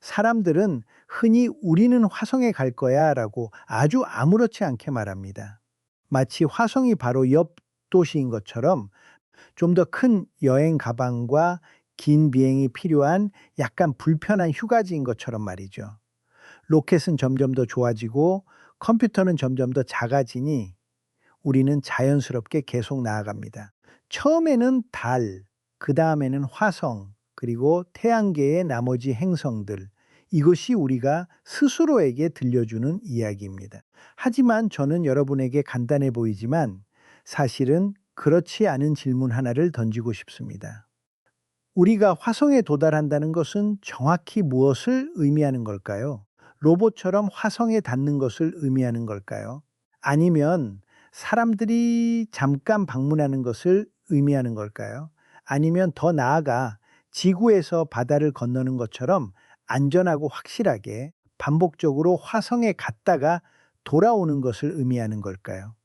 사람들은 흔히 우리는 화성에 갈 거야 라고 아주 아무렇지 않게 말합니다. 마치 화성이 바로 옆 도시인 것처럼 좀 더 큰 여행 가방과 긴 비행이 필요한 약간 불편한 휴가지인 것처럼 말이죠. 로켓은 점점 더 좋아지고 컴퓨터는 점점 더 작아지니 우리는 자연스럽게 계속 나아갑니다. 처음에는 달, 그 다음에는 화성, 그리고 태양계의 나머지 행성들. 이것이 우리가 스스로에게 들려주는 이야기입니다. 하지만 저는 여러분에게 간단해 보이지만 사실은 그렇지 않은 질문 하나를 던지고 싶습니다. 우리가 화성에 도달한다는 것은 정확히 무엇을 의미하는 걸까요? 로봇처럼 화성에 닿는 것을 의미하는 걸까요? 아니면 사람들이 잠깐 방문하는 것을 의미하는 걸까요? 아니면 더 나아가 지구에서 바다를 건너는 것처럼 안전하고 확실하게 반복적으로 화성에 갔다가 돌아오는 것을 의미하는 걸까요?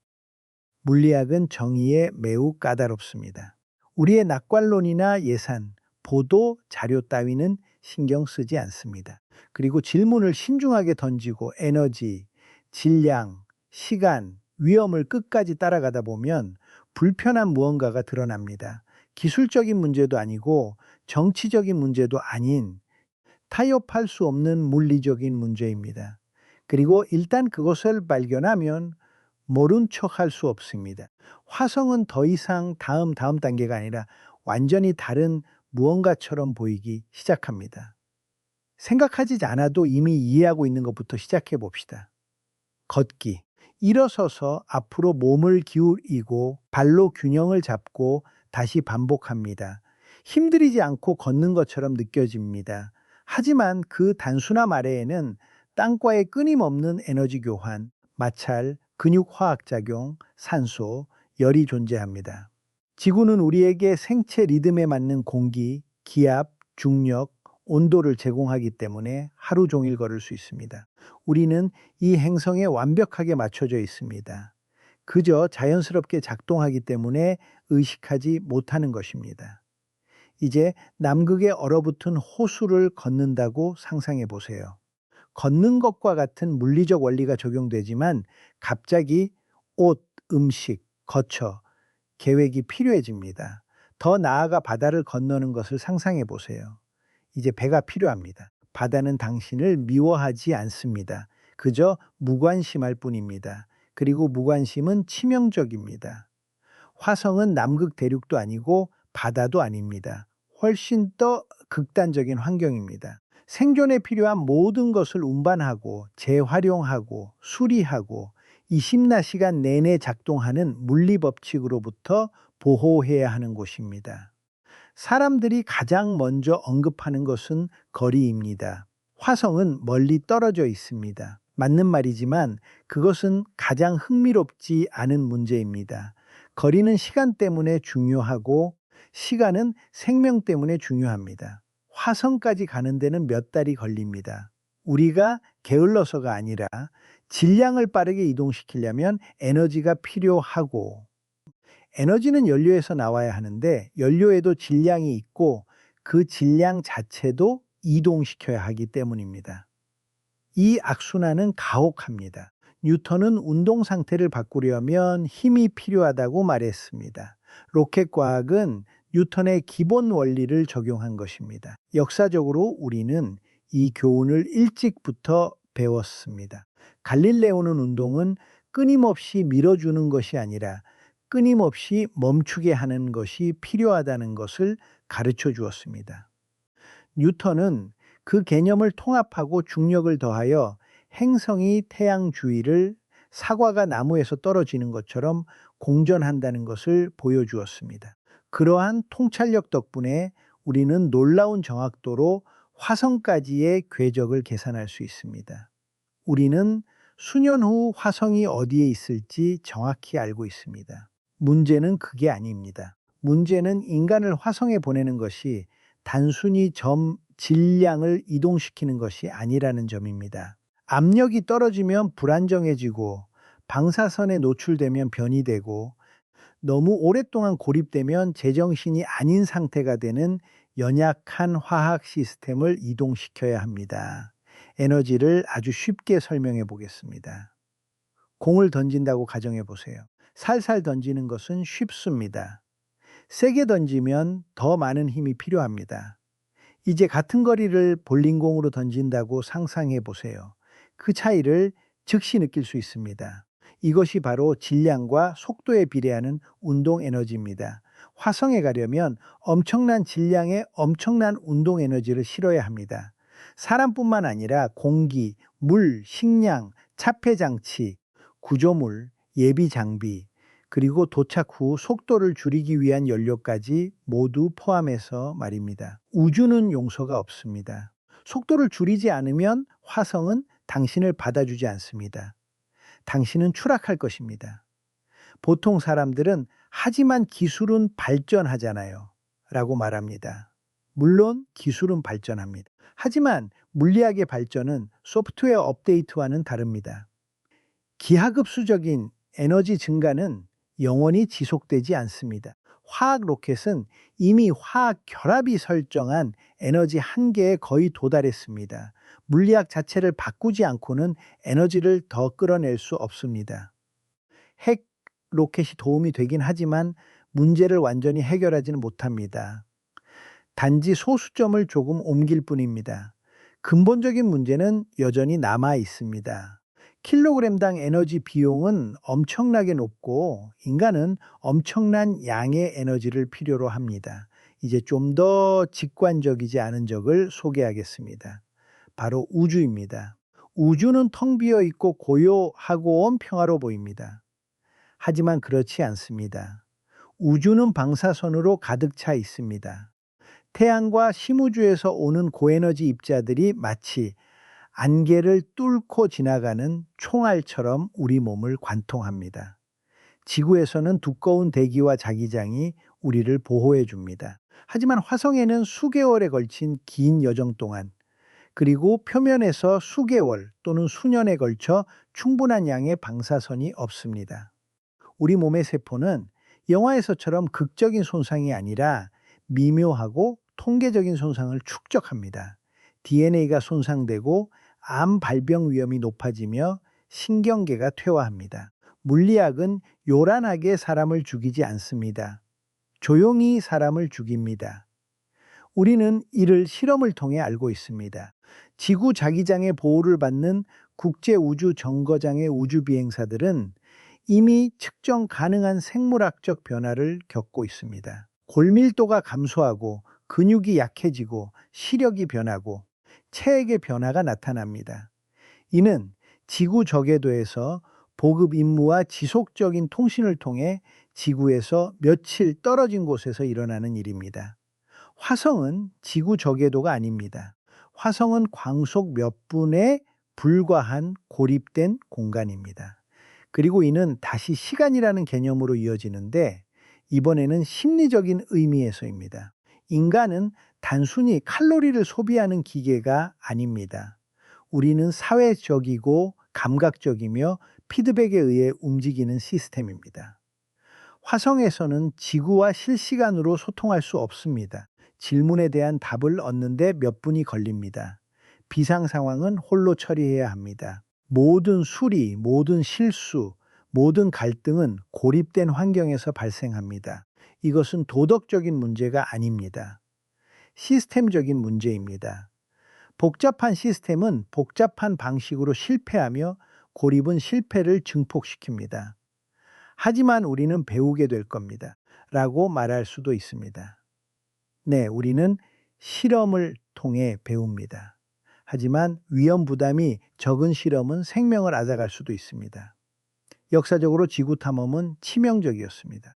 물리학은 정의에 매우 까다롭습니다. 우리의 낙관론이나 예산, 보도, 자료 따위는 신경 쓰지 않습니다. 그리고 질문을 신중하게 던지고 에너지, 질량, 시간, 위험을 끝까지 따라가다 보면 불편한 무언가가 드러납니다. 기술적인 문제도 아니고 정치적인 문제도 아닌 타협할 수 없는 물리적인 문제입니다. 그리고 일단 그것을 발견하면 모른 척 할 수 없습니다. 화성은 더 이상 다음 단계가 아니라 완전히 다른 무언가처럼 보이기 시작합니다. 생각하지 않아도 이미 이해하고 있는 것부터 시작해 봅시다. 걷기. 일어서서 앞으로 몸을 기울이고 발로 균형을 잡고 다시 반복합니다. 힘들이지 않고 걷는 것처럼 느껴집니다. 하지만 그 단순함 아래에는 땅과의 끊임없는 에너지 교환, 마찰, 근육화학작용, 산소, 열이 존재합니다. 지구는 우리에게 생체 리듬에 맞는 공기, 기압, 중력, 온도를 제공하기 때문에 하루 종일 걸을 수 있습니다. 우리는 이 행성에 완벽하게 맞춰져 있습니다. 그저 자연스럽게 작동하기 때문에 의식하지 못하는 것입니다. 이제 남극에 얼어붙은 호수를 걷는다고 상상해 보세요. 걷는 것과 같은 물리적 원리가 적용되지만 갑자기 옷, 음식, 거처, 계획이 필요해집니다. 더 나아가 바다를 건너는 것을 상상해 보세요. 이제 배가 필요합니다. 바다는 당신을 미워하지 않습니다. 그저 무관심할 뿐입니다. 그리고 무관심은 치명적입니다. 화성은 남극 대륙도 아니고 바다도 아닙니다. 훨씬 더 극단적인 환경입니다. 생존에 필요한 모든 것을 운반하고 재활용하고 수리하고 24시간 내내 작동하는 물리 법칙으로부터 보호해야 하는 곳입니다. 사람들이 가장 먼저 언급하는 것은 거리입니다. 화성은 멀리 떨어져 있습니다. 맞는 말이지만 그것은 가장 흥미롭지 않은 문제입니다. 거리는 시간 때문에 중요하고 시간은 생명 때문에 중요합니다. 화성까지 가는 데는 몇 달이 걸립니다. 우리가 게을러서가 아니라 질량을 빠르게 이동시키려면 에너지가 필요하고 에너지는 연료에서 나와야 하는데 연료에도 질량이 있고 그 질량 자체도 이동시켜야 하기 때문입니다. 이 악순환은 가혹합니다. 뉴턴은 운동 상태를 바꾸려면 힘이 필요하다고 말했습니다. 로켓 과학은 뉴턴의 기본 원리를 적용한 것입니다. 역사적으로 우리는 이 교훈을 일찍부터 배웠습니다. 갈릴레오는 운동은 끊임없이 밀어주는 것이 아니라 끊임없이 멈추게 하는 것이 필요하다는 것을 가르쳐 주었습니다. 뉴턴은 그 개념을 통합하고 중력을 더하여 행성이 태양 주위를 사과가 나무에서 떨어지는 것처럼 공전한다는 것을 보여주었습니다. 그러한 통찰력 덕분에 우리는 놀라운 정확도로 화성까지의 궤적을 계산할 수 있습니다. 우리는 수년 후 화성이 어디에 있을지 정확히 알고 있습니다. 문제는 그게 아닙니다. 문제는 인간을 화성에 보내는 것이 단순히 질량을 이동시키는 것이 아니라는 점입니다. 압력이 떨어지면 불안정해지고 방사선에 노출되면 변이 되고 너무 오랫동안 고립되면 제정신이 아닌 상태가 되는 연약한 화학 시스템을 이동시켜야 합니다. 에너지를 아주 쉽게 설명해 보겠습니다. 공을 던진다고 가정해 보세요. 살살 던지는 것은 쉽습니다. 세게 던지면 더 많은 힘이 필요합니다. 이제 같은 거리를 볼링공으로 던진다고 상상해 보세요. 그 차이를 즉시 느낄 수 있습니다. 이것이 바로 질량과 속도에 비례하는 운동 에너지입니다. 화성에 가려면 엄청난 질량의 엄청난 운동 에너지를 실어야 합니다. 사람뿐만 아니라 공기, 물, 식량, 차폐 장치, 구조물, 예비 장비, 그리고 도착 후 속도를 줄이기 위한 연료까지 모두 포함해서 말입니다. 우주는 용서가 없습니다. 속도를 줄이지 않으면 화성은 당신을 받아주지 않습니다. 당신은 추락할 것입니다. 보통 사람들은 하지만 기술은 발전하잖아요. 라고 말합니다. 물론 기술은 발전합니다. 하지만 물리학의 발전은 소프트웨어 업데이트와는 다릅니다. 기하급수적인 에너지 증가는 영원히 지속되지 않습니다. 화학 로켓은 이미 화학 결합이 설정한 에너지 한계에 거의 도달했습니다. 물리학 자체를 바꾸지 않고는 에너지를 더 끌어낼 수 없습니다. 핵 로켓이 도움이 되긴 하지만 문제를 완전히 해결하지는 못합니다. 단지 소수점을 조금 옮길 뿐입니다. 근본적인 문제는 여전히 남아 있습니다. 킬로그램당 에너지 비용은 엄청나게 높고 인간은 엄청난 양의 에너지를 필요로 합니다. 이제 좀 더 직관적이지 않은 적을 소개하겠습니다. 바로 우주입니다. 우주는 텅 비어 있고 고요하고 평화로 보입니다. 하지만 그렇지 않습니다. 우주는 방사선으로 가득 차 있습니다. 태양과 심우주에서 오는 고에너지 입자들이 마치 안개를 뚫고 지나가는 총알처럼 우리 몸을 관통합니다. 지구에서는 두꺼운 대기와 자기장이 우리를 보호해 줍니다. 하지만 화성에는 수개월에 걸친 긴 여정 동안, 그리고 표면에서 수개월 또는 수년에 걸쳐 충분한 양의 방사선이 없습니다. 우리 몸의 세포는 영화에서처럼 극적인 손상이 아니라 미묘하고 통계적인 손상을 축적합니다. DNA가 손상되고 암 발병 위험이 높아지며 신경계가 퇴화합니다. 물리학은 요란하게 사람을 죽이지 않습니다. 조용히 사람을 죽입니다. 우리는 이를 실험을 통해 알고 있습니다. 지구 자기장의 보호를 받는 국제우주정거장의 우주비행사들은 이미 측정 가능한 생물학적 변화를 겪고 있습니다. 골밀도가 감소하고 근육이 약해지고 시력이 변하고 체액의 변화가 나타납니다. 이는 지구 저궤도에서 보급 임무와 지속적인 통신을 통해 지구에서 며칠 떨어진 곳에서 일어나는 일입니다. 화성은 지구 저궤도가 아닙니다. 화성은 광속 몇 분에 불과한 고립된 공간입니다. 그리고 이는 다시 시간이라는 개념으로 이어지는데 이번에는 심리적인 의미에서입니다. 인간은 단순히 칼로리를 소비하는 기계가 아닙니다. 우리는 사회적이고 감각적이며 피드백에 의해 움직이는 시스템입니다. 화성에서는 지구와 실시간으로 소통할 수 없습니다. 질문에 대한 답을 얻는데 몇 분이 걸립니다. 비상 상황은 홀로 처리해야 합니다. 모든 수리, 모든 실수, 모든 갈등은 고립된 환경에서 발생합니다. 이것은 도덕적인 문제가 아닙니다. 시스템적인 문제입니다. 복잡한 시스템은 복잡한 방식으로 실패하며 고립은 실패를 증폭시킵니다. 하지만 우리는 배우게 될 겁니다. 라고 말할 수도 있습니다. 네, 우리는 실험을 통해 배웁니다. 하지만 위험 부담이 적은 실험은 생명을 앗아갈 수도 있습니다. 역사적으로 지구 탐험은 치명적이었습니다.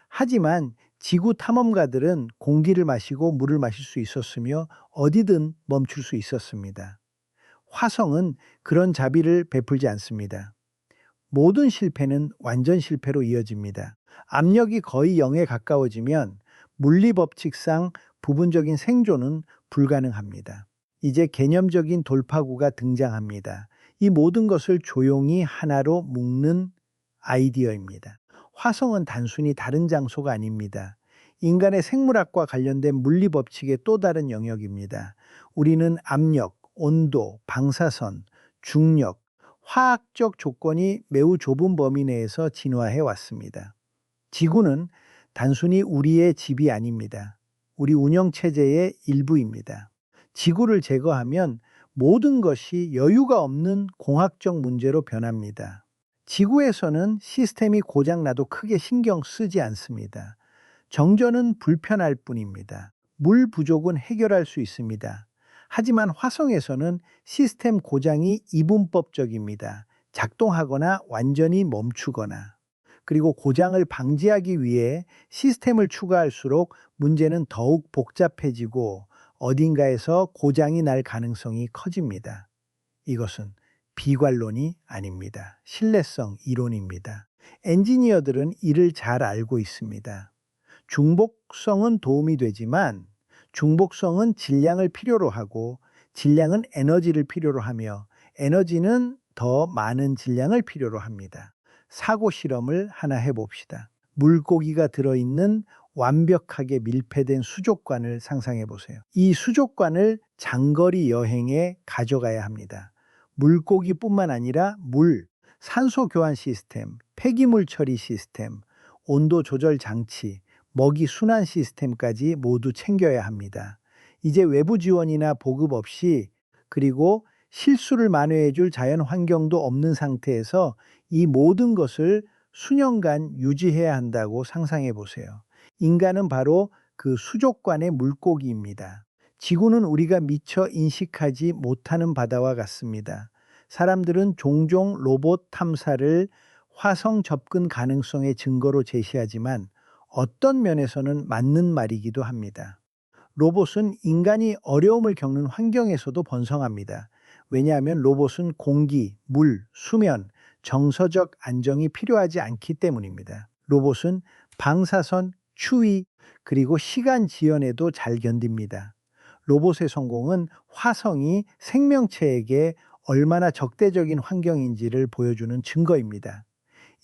하지만 지구 탐험가들은 공기를 마시고 물을 마실 수 있었으며 어디든 멈출 수 있었습니다. 화성은 그런 자비를 베풀지 않습니다. 모든 실패는 완전 실패로 이어집니다. 압력이 거의 0에 가까워지면 물리 법칙상 부분적인 생존은 불가능합니다. 이제 개념적인 돌파구가 등장합니다. 이 모든 것을 조용히 하나로 묶는 아이디어입니다. 화성은 단순히 다른 장소가 아닙니다. 인간의 생물학과 관련된 물리 법칙의 또 다른 영역입니다. 우리는 압력, 온도, 방사선, 중력, 화학적 조건이 매우 좁은 범위 내에서 진화해 왔습니다. 지구는 단순히 우리의 집이 아닙니다. 우리 운영체제의 일부입니다. 지구를 제거하면 모든 것이 여유가 없는 공학적 문제로 변합니다. 지구에서는 시스템이 고장나도 크게 신경 쓰지 않습니다. 정전은 불편할 뿐입니다. 물 부족은 해결할 수 있습니다. 하지만 화성에서는 시스템 고장이 이분법적입니다. 작동하거나 완전히 멈추거나. 그리고 고장을 방지하기 위해 시스템을 추가할수록 문제는 더욱 복잡해지고 어딘가에서 고장이 날 가능성이 커집니다. 이것은 비관론이 아닙니다. 신뢰성 이론입니다. 엔지니어들은 이를 잘 알고 있습니다. 중복성은 도움이 되지만 중복성은 질량을 필요로 하고 질량은 에너지를 필요로 하며 에너지는 더 많은 질량을 필요로 합니다. 사고 실험을 하나 해봅시다. 물고기가 들어있는 완벽하게 밀폐된 수족관을 상상해 보세요. 이 수족관을 장거리 여행에 가져가야 합니다. 물고기뿐만 아니라 물, 산소 교환 시스템, 폐기물 처리 시스템, 온도 조절 장치, 먹이 순환 시스템까지 모두 챙겨야 합니다. 이제 외부 지원이나 보급 없이 그리고 실수를 만회해 줄 자연 환경도 없는 상태에서 이 모든 것을 수년간 유지해야 한다고 상상해 보세요. 인간은 바로 그 수족관의 물고기입니다. 지구는 우리가 미처 인식하지 못하는 바다와 같습니다. 사람들은 종종 로봇 탐사를 화성 접근 가능성의 증거로 제시하지만 어떤 면에서는 맞는 말이기도 합니다. 로봇은 인간이 어려움을 겪는 환경에서도 번성합니다. 왜냐하면 로봇은 공기, 물, 수면, 정서적 안정이 필요하지 않기 때문입니다. 로봇은 방사선, 추위, 그리고 시간 지연에도 잘 견딥니다. 로봇의 성공은 화성이 생명체에게 얼마나 적대적인 환경인지를 보여주는 증거입니다.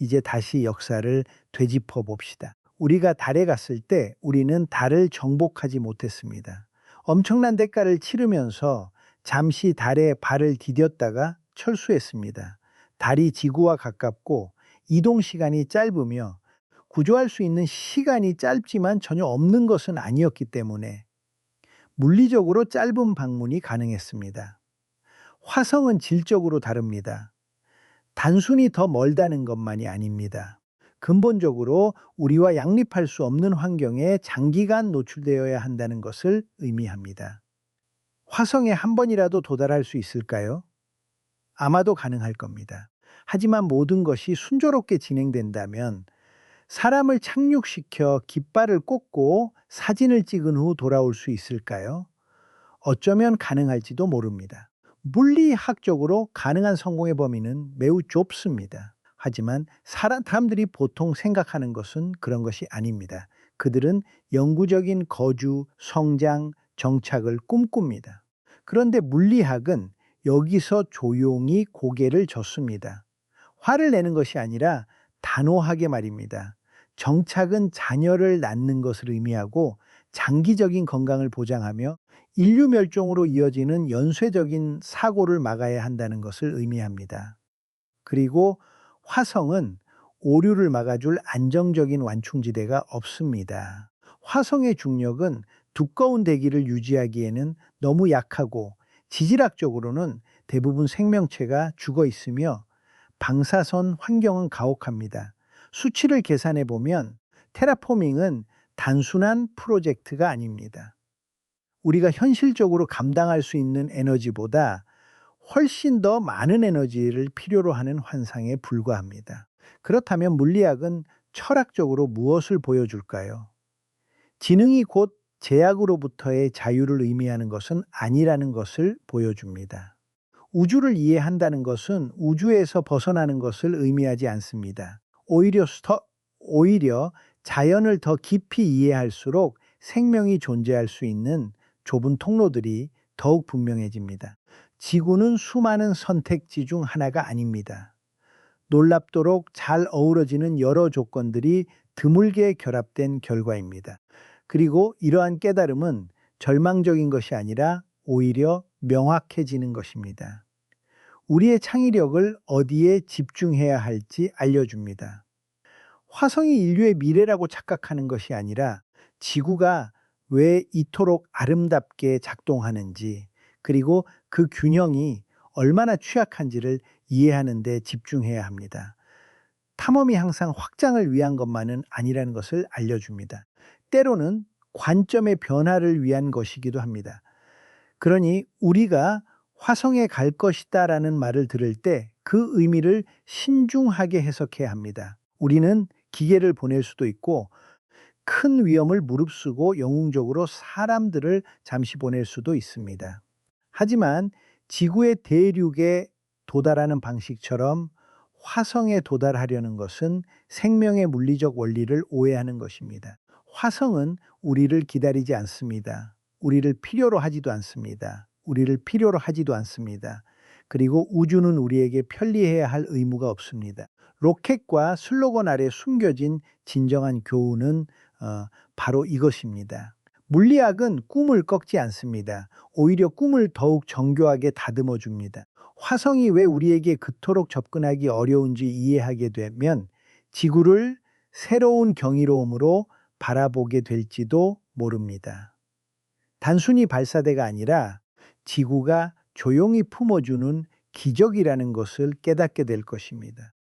이제 다시 역사를 되짚어 봅시다. 우리가 달에 갔을 때 우리는 달을 정복하지 못했습니다. 엄청난 대가를 치르면서 잠시 달에 발을 디뎠다가 철수했습니다. 달이 지구와 가깝고 이동 시간이 짧으며 구조할 수 있는 시간이 짧지만 전혀 없는 것은 아니었기 때문에 물리적으로 짧은 방문이 가능했습니다. 화성은 질적으로 다릅니다. 단순히 더 멀다는 것만이 아닙니다. 근본적으로 우리와 양립할 수 없는 환경에 장기간 노출되어야 한다는 것을 의미합니다. 화성에 한 번이라도 도달할 수 있을까요? 아마도 가능할 겁니다. 하지만 모든 것이 순조롭게 진행된다면 사람을 착륙시켜 깃발을 꽂고 사진을 찍은 후 돌아올 수 있을까요? 어쩌면 가능할지도 모릅니다. 물리학적으로 가능한 성공의 범위는 매우 좁습니다. 하지만 사람들이 보통 생각하는 것은 그런 것이 아닙니다. 그들은 영구적인 거주, 성장, 정착을 꿈꿉니다. 그런데 물리학은 여기서 조용히 고개를 젓습니다. 화를 내는 것이 아니라 단호하게 말입니다. 정착은 자녀를 낳는 것을 의미하고 장기적인 건강을 보장하며 인류 멸종으로 이어지는 연쇄적인 사고를 막아야 한다는 것을 의미합니다. 그리고 화성은 오류를 막아줄 안정적인 완충지대가 없습니다. 화성의 중력은 두꺼운 대기를 유지하기에는 너무 약하고 지질학적으로는 대부분 생명체가 죽어 있으며 방사선 환경은 가혹합니다. 수치를 계산해 보면 테라포밍은 단순한 프로젝트가 아닙니다. 우리가 현실적으로 감당할 수 있는 에너지보다 훨씬 더 많은 에너지를 필요로 하는 환상에 불과합니다. 그렇다면 물리학은 철학적으로 무엇을 보여줄까요? 지능이 곧 제약으로부터의 자유를 의미하는 것은 아니라는 것을 보여줍니다. 우주를 이해한다는 것은 우주에서 벗어나는 것을 의미하지 않습니다. 오히려 자연을 더 깊이 이해할수록 생명이 존재할 수 있는 좁은 통로들이 더욱 분명해집니다. 지구는 수많은 선택지 중 하나가 아닙니다. 놀랍도록 잘 어우러지는 여러 조건들이 드물게 결합된 결과입니다. 그리고 이러한 깨달음은 절망적인 것이 아니라 오히려 명확해지는 것입니다. 우리의 창의력을 어디에 집중해야 할지 알려줍니다. 화성이 인류의 미래라고 착각하는 것이 아니라 지구가 왜 이토록 아름답게 작동하는지, 그리고 그 균형이 얼마나 취약한지를 이해하는 데 집중해야 합니다. 탐험이 항상 확장을 위한 것만은 아니라는 것을 알려줍니다. 때로는 관점의 변화를 위한 것이기도 합니다. 그러니 우리가 화성에 갈 것이다라는 말을 들을 때 그 의미를 신중하게 해석해야 합니다. 우리는 기계를 보낼 수도 있고 큰 위험을 무릅쓰고 영웅적으로 사람들을 잠시 보낼 수도 있습니다. 하지만 지구의 대륙에 도달하는 방식처럼 화성에 도달하려는 것은 생명의 물리적 원리를 오해하는 것입니다. 화성은 우리를 기다리지 않습니다. 우리를 필요로 하지도 않습니다. 우리를 필요로 하지도 않습니다. 그리고 우주는 우리에게 편리해야 할 의무가 없습니다. 로켓과 슬로건 아래 숨겨진 진정한 교훈은 바로 이것입니다. 물리학은 꿈을 꺾지 않습니다. 오히려 꿈을 더욱 정교하게 다듬어 줍니다. 화성이 왜 우리에게 그토록 접근하기 어려운지 이해하게 되면 지구를 새로운 경이로움으로 바라보게 될지도 모릅니다. 단순히 발사대가 아니라 지구가 조용히 품어주는 기적이라는 것을 깨닫게 될 것입니다.